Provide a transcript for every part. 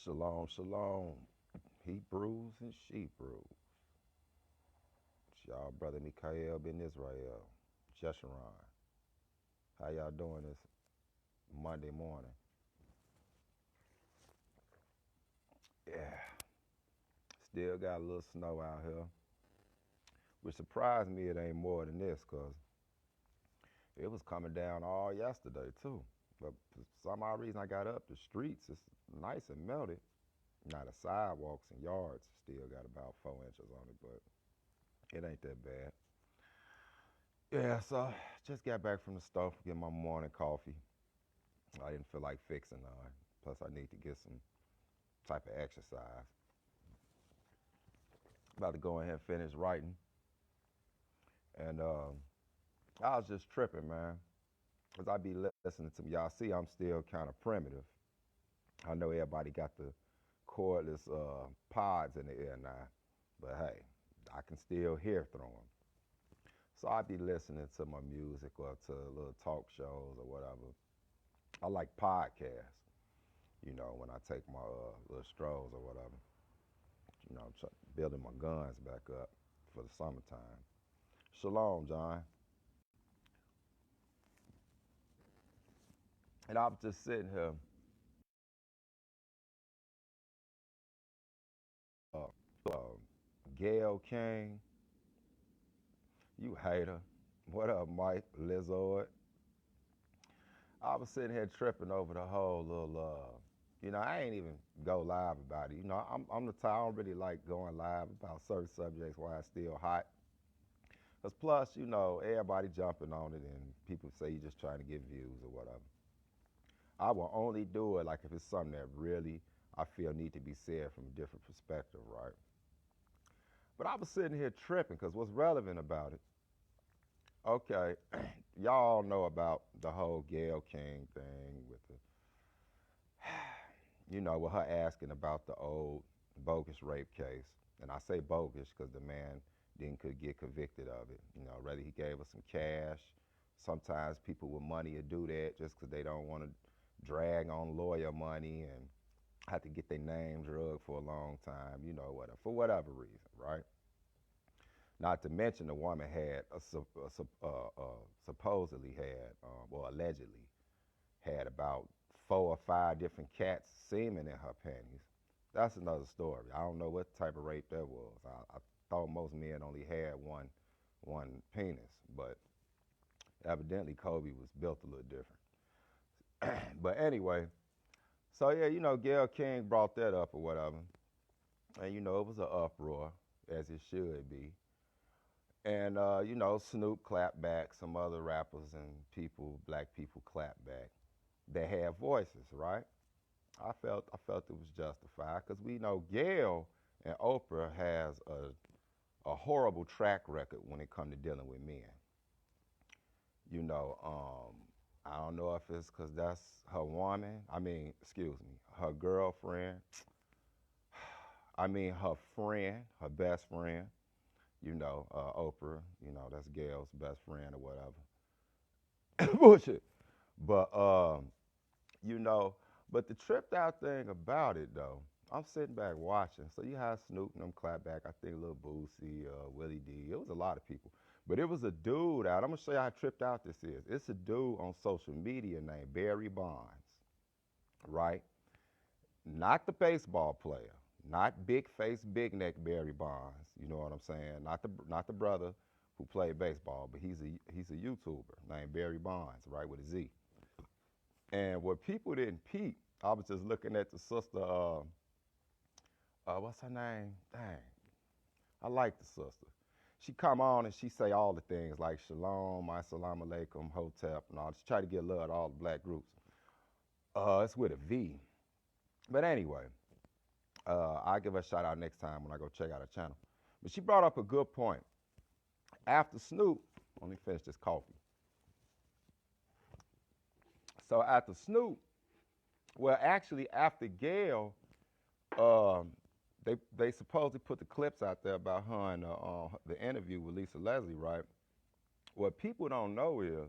Shalom, shalom. Hebrews and Shebrews. It's y'all brother Mikael ben Israel, Jeshurun. How y'all doing this Monday morning? Yeah, still got a little snow out here, which surprised me it ain't more than this, cause it was coming down all yesterday too. But for some odd reason I got up, the streets is nice and melted. Now the sidewalks and yards still got about 4 inches on it, but it ain't that bad. Yeah, so just got back from the store, get my morning coffee. I didn't feel like fixing none. Plus, I need to get some type of exercise. About to go ahead and finish writing, and I was just tripping, man, cause I be listening to y'all. See, I'm still kind of primitive. I know everybody got the cordless pods in the ear now, but hey, I can still hear through them. So I be listening to my music or to little talk shows or whatever. I like podcasts, when I take my little strolls or whatever. Building my guns back up for the summertime. Shalom, John. And I was just sitting here, uh, uh, Gayle King, you hater. What up, Mike, Lizard? I was sitting here tripping over the whole little, I ain't even go live about it. I'm the type, I don't really like going live about certain subjects while it's still hot. Because plus, everybody jumping on it and people say you're just trying to get views or whatever. I will only do it like if it's something that really I feel need to be said from a different perspective, right? But I was sitting here tripping because what's relevant about it, okay, y'all all know about the whole Gayle King thing with the, with her asking about the old bogus rape case. And I say bogus because the man didn't could get convicted of it. Whether he gave her some cash. Sometimes people with money will do that just because they don't want to drag on lawyer money and have to get their name drugged for a long time, whatever, for whatever reason, right? Not to mention the woman had supposedly had, or allegedly had about 4 or 5 different cats semen in her panties. That's another story. I don't know what type of rape that was. I thought most men only had one penis, but evidently Kobe was built a little different. But anyway, so yeah, Gayle King brought that up or whatever, and it was an uproar as it should be. And Snoop clapped back, some other rappers and people, black people clapped back. They have voices, right? I felt it was justified because we know Gayle and Oprah has a horrible track record when it comes to dealing with men. You know, I don't know if it's because that's her woman. I mean, excuse me, her girlfriend. I mean, her friend, her best friend. Oprah. That's Gayle's best friend or whatever. Bullshit. But you know, but the tripped out thing about it though, I'm sitting back watching. So you have Snoop and them clap back. I think Lil Boosie, Willie D. It was a lot of people. But it was a dude out. I'm gonna show you how tripped out this is. It's a dude on social media named Barry Bonds, right? Not the baseball player, not big face, big neck Barry Bonds. You know what I'm saying? Not the brother who played baseball, but he's a YouTuber named Barry Bonds, right, with a Z. And what people didn't peep, I was just looking at the sister. What's her name? Dang, I like the sister. She come on and she say all the things like shalom, assalamu alaikum, hotep, and all. She try to get love to all the black groups. It's with a V. But anyway, I'll give her a shout out next time when I go check out her channel. But she brought up a good point. After Snoop, let me finish this coffee. So after Snoop, well, actually after Gayle, um, they supposedly put the clips out there about her and the interview with Lisa Leslie, right? What people don't know is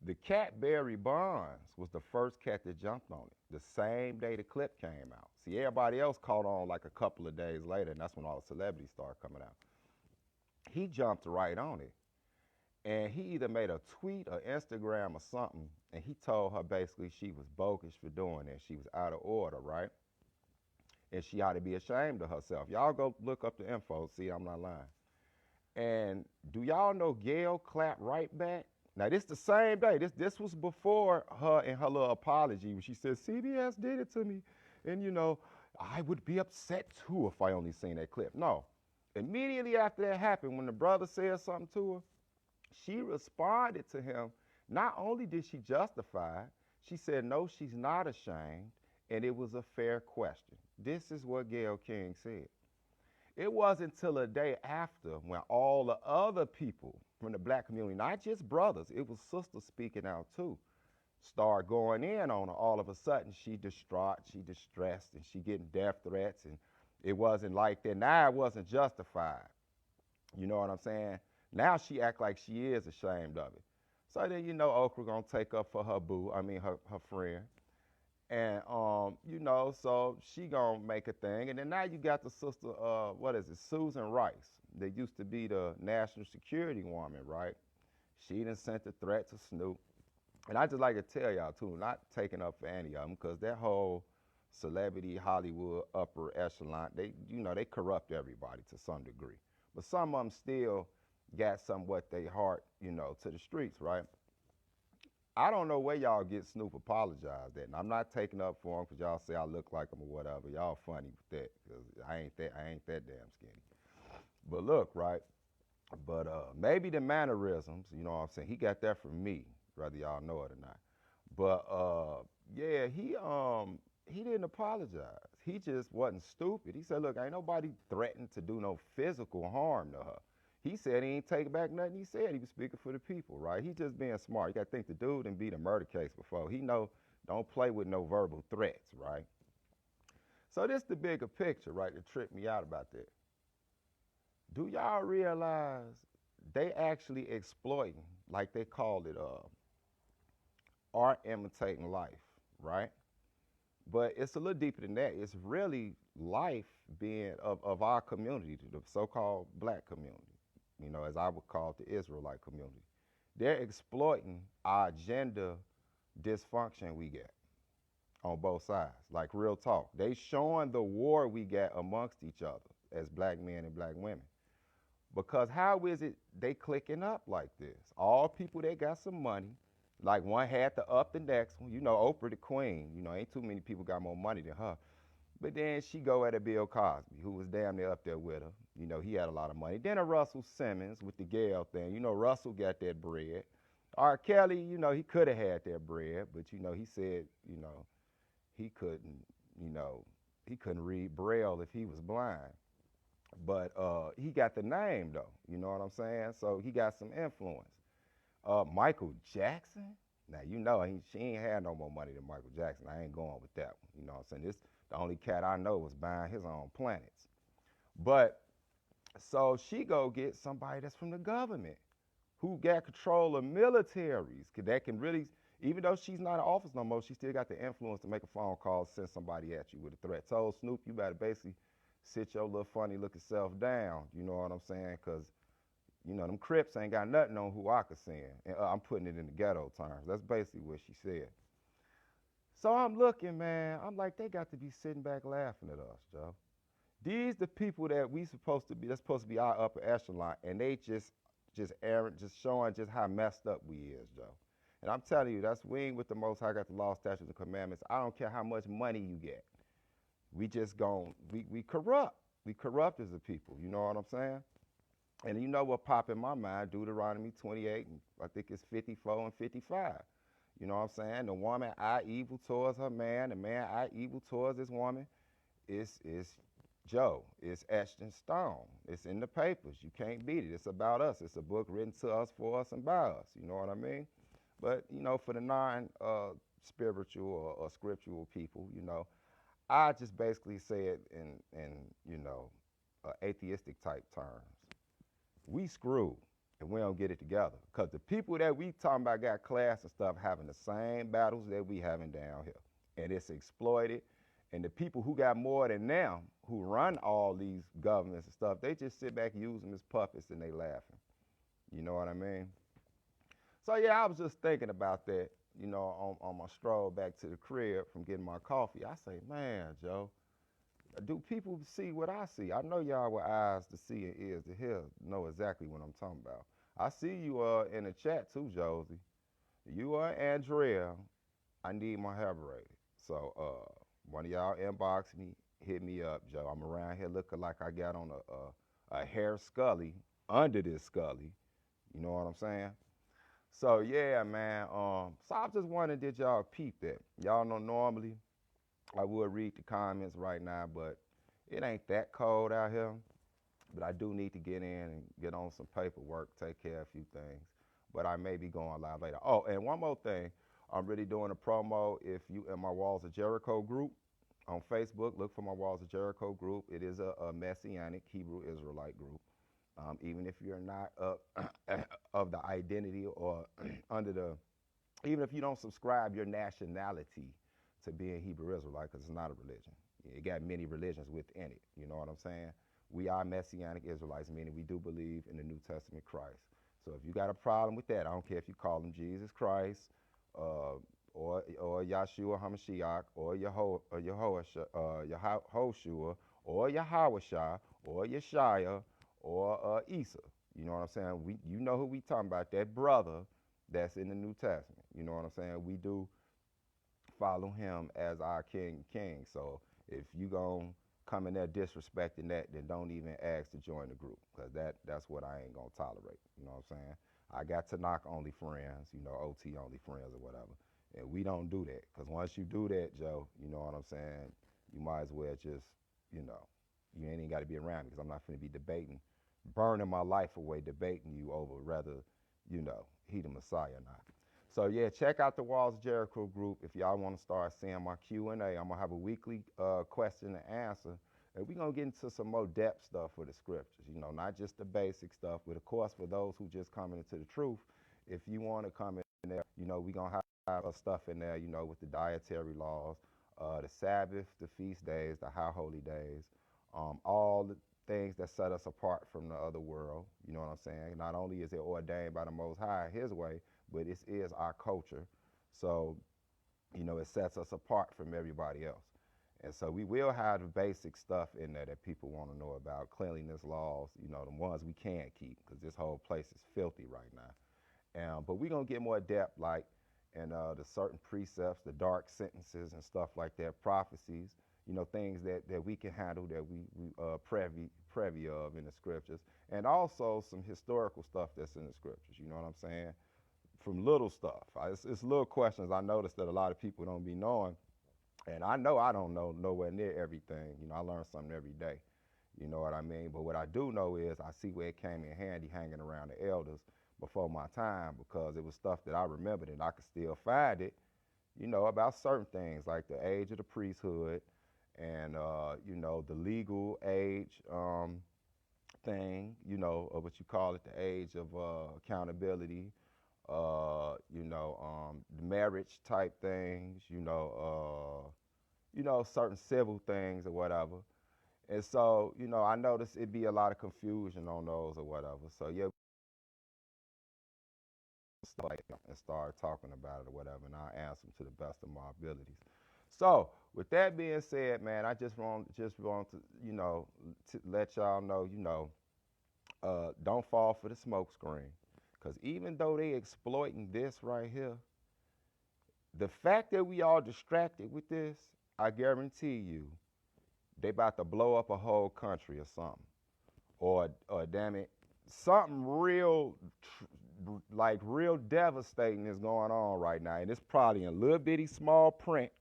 The cat Barry Bonds was the first cat that jumped on it the same day the clip came out. See, everybody else caught on like a couple of days later, and that's when all the celebrities started coming out. He jumped right on it. And he either made a tweet or Instagram or something, and he told her basically she was bogus for doing it. She was out of order, right? And she ought to be ashamed of herself. Y'all go look up the info, see I'm not lying. And do y'all know Gayle clapped right back? Now this the same day. This was before her and her little apology when she said CBS did it to me, and I would be upset too if I only seen that clip. No, immediately after that happened, when the brother said something to her, she responded to him. Not only did she justify it, she said no, she's not ashamed, and it was a fair question. This is what Gayle King said. It wasn't until a day after when all the other people from the black community, not just brothers, it was sisters speaking out too, start going in on her. All of a sudden, she distraught, she distressed, and she getting death threats, and it wasn't like that. Now it wasn't justified. You know what I'm saying? Now she act like she is ashamed of it. So then Okra gonna take up for her boo, her friend. And so she gonna make a thing. And then now you got the sister, what is it, Susan Rice. That used to be the national security woman, right? She done sent a threat to Snoop. And I just like to tell y'all too, not taking up for any of them, because that whole celebrity Hollywood upper echelon, they corrupt everybody to some degree. But some of them still got somewhat they heart, to the streets, right? I don't know where y'all get Snoop apologized at, and I'm not taking up for him because y'all say I look like him or whatever. Y'all funny with that, because I ain't that damn skinny. But look, right? But maybe the mannerisms, you know what I'm saying? He got that from me, whether y'all know it or not. But yeah, he didn't apologize. He just wasn't stupid. He said, look, ain't nobody threatened to do no physical harm to her. He said he ain't take back nothing he said. He was speaking for the people, right? He just being smart. You got to think the dude done beat a murder case before. He know don't play with no verbal threats, right? So this the bigger picture, right, that tripped me out about that. Do y'all realize they actually exploiting, like they call it, art imitating life, right? But it's a little deeper than that. It's really life being of our community, the so-called black community, as I would call it, the Israelite community. They're exploiting our gender dysfunction we get on both sides, like real talk. They showing the war we get amongst each other as black men and black women. Because how is it they clicking up like this? All people that got some money, like one had to up the next one. Oprah the queen. Ain't too many people got more money than her. But then she go at a Bill Cosby, who was damn near up there with her. He had a lot of money. Then a Russell Simmons with the Gayle thing. Russell got that bread. R. Kelly, he could have had that bread, but he said, he couldn't, he couldn't read Braille if he was blind. But he got the name though, you know what I'm saying? So he got some influence. Michael Jackson, now she ain't had no more money than Michael Jackson. I ain't going with that one. You know what I'm saying? This the only cat I know was buying his own planets. But so she go get somebody that's from the government who got control of militaries that can really, even though she's not in office no more, she still got the influence to make a phone call, send somebody at you with a threat. Told Snoop, you better basically sit your little funny looking self down, you know what I'm saying? Because, them Crips ain't got nothing on who I could send. And I'm putting it in the ghetto terms. That's basically what she said. So I'm looking, man, I'm like, they got to be sitting back laughing at us, Joe. These the people that that's supposed to be our upper echelon, and they just showing just how messed up we is, Joe. And I'm telling you, we ain't with the Most High got the law, statutes, and commandments. I don't care how much money you get. We just we corrupt. We corrupt as a people, you know what I'm saying? And you know what popped in my mind, Deuteronomy 28, and I think it's 54 and 55. You know what I'm saying? The woman eye evil towards her man, the man eye evil towards his woman. It's Joe. It's etched in stone. It's in the papers. You can't beat it. It's about us. It's a book written to us, for us, and by us. You know what I mean? But, for the non-spiritual or scriptural people, I just basically say it in atheistic type terms. We screwed. and we don't get it together. Because the people that we talking about got class and stuff having the same battles that we having down here. And it's exploited. And the people who got more than them, who run all these governments and stuff, they just sit back and use them as puppets and they laughing. You know what I mean? So yeah, I was just thinking about that, on my stroll back to the crib from getting my coffee. I say, man, Joe, do people see what I see? I know y'all with eyes to see and ears to hear know exactly what I'm talking about. I see you in the chat too, Josie. You Andrea. I need my hair braided. So one of y'all inbox me, hit me up, Joe. I'm around here looking like I got on a hair scully under this scully. You know what I'm saying? So yeah, man. So I just wondering, did y'all peep that? Y'all know normally I would read the comments right now, but it ain't that cold out here. But I do need to get in and get on some paperwork, take care of a few things. But I may be going live later. Oh, and one more thing. I'm really doing a promo. If you in my Walls of Jericho group on Facebook, look for my Walls of Jericho group. It is a Messianic Hebrew Israelite group. Even if you're not of the identity or under the, even if you don't subscribe your nationality to being Hebrew Israelite, because it's not a religion. It got many religions within it. You know what I'm saying? We are Messianic Israelites, meaning we do believe in the New Testament Christ. So if you got a problem with that, I don't care if you call him Jesus Christ, or Yahshua HaMashiach, or Yehoshua, or Yahawashah, or Yeshaya, or Isa. You know what I'm saying? You know who we talking about, that brother that's in the New Testament. You know what I'm saying? We do follow him as our King King. So if you gon' come in there disrespecting that, then don't even ask to join the group, because that's what I ain't gonna tolerate. You know what I'm saying? I got Tanakh only friends, OT only friends or whatever. And we don't do that, because once you do that, Joe, you know what I'm saying, you might as well just, you ain't even got to be around me, because I'm not going to be debating, burning my life away debating you over whether, he the Messiah or not. So yeah, check out the Walls of Jericho group if y'all want to start seeing my Q&A. I'm gonna have a weekly question and answer, and we're gonna get into some more depth stuff for the scriptures. Not just the basic stuff, but of course for those who just coming into the truth, if you want to come in there, we're gonna have stuff in there, with the dietary laws, the Sabbath, the feast days, the high holy days, all the things that set us apart from the other world. You know what I'm saying? Not only is it ordained by the Most High His way, but this is our culture. So, it sets us apart from everybody else. And so we will have the basic stuff in there that people want to know about, cleanliness laws, the ones we can't keep, because this whole place is filthy right now. But we're going to get more depth, like, in the certain precepts, the dark sentences and stuff like that, prophecies, things that we can handle, that we privy of in the scriptures, and also some historical stuff that's in the scriptures, you know what I'm saying? From little stuff. It's little questions I noticed that a lot of people don't be knowing. And I know I don't know nowhere near everything. I learn something every day. You know what I mean? But what I do know is I see where it came in handy hanging around the elders before my time, because it was stuff that I remembered and I could still find it, about certain things like the age of the priesthood and, the legal age thing, of what you call it, the age of accountability, marriage type things, certain civil things or whatever. And so, I noticed it'd be a lot of confusion on those or whatever. So yeah, and start talking about it or whatever, and I'll answer them to the best of my abilities. So with that being said, man, I just want to, to let y'all know, don't fall for the smoke screen. Because even though they exploiting this right here, the fact that we all distracted with this, I guarantee you, they about to blow up a whole country or something. Or damn it, something real, real devastating is going on right now. And it's probably in little bitty small print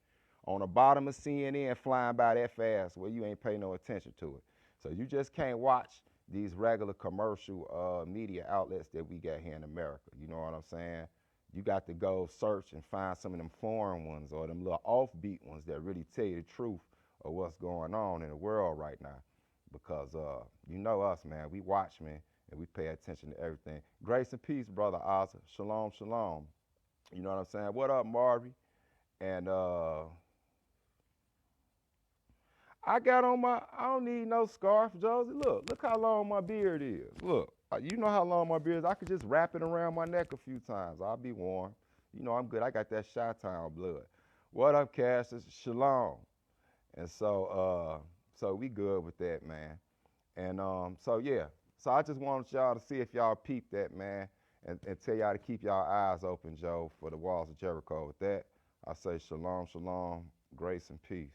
on the bottom of CNN flying by that fast where you ain't pay no attention to it. So you just can't watch these regular commercial media outlets that we got here in America. You know what I'm saying? You got to go search and find some of them foreign ones or them little offbeat ones that really tell you the truth of what's going on in the world right now. Because us, man, we watchmen, and we pay attention to everything. Grace and peace, brother Asa. Shalom, shalom. You know what I'm saying? What up, Marvy? And I got on I don't need no scarf, Josie. Look how long my beard is. Look, you know how long my beard is. I could just wrap it around my neck a few times. I'll be warm. You know, I'm good. I got that Chi-Town blood. What up, Cassius? Shalom. And so we good with that, man. And so yeah. So I just wanted y'all to see if y'all peep that, man, and tell y'all to keep y'all eyes open, Joe, for the walls of Jericho. With that, I say shalom, shalom, grace and peace.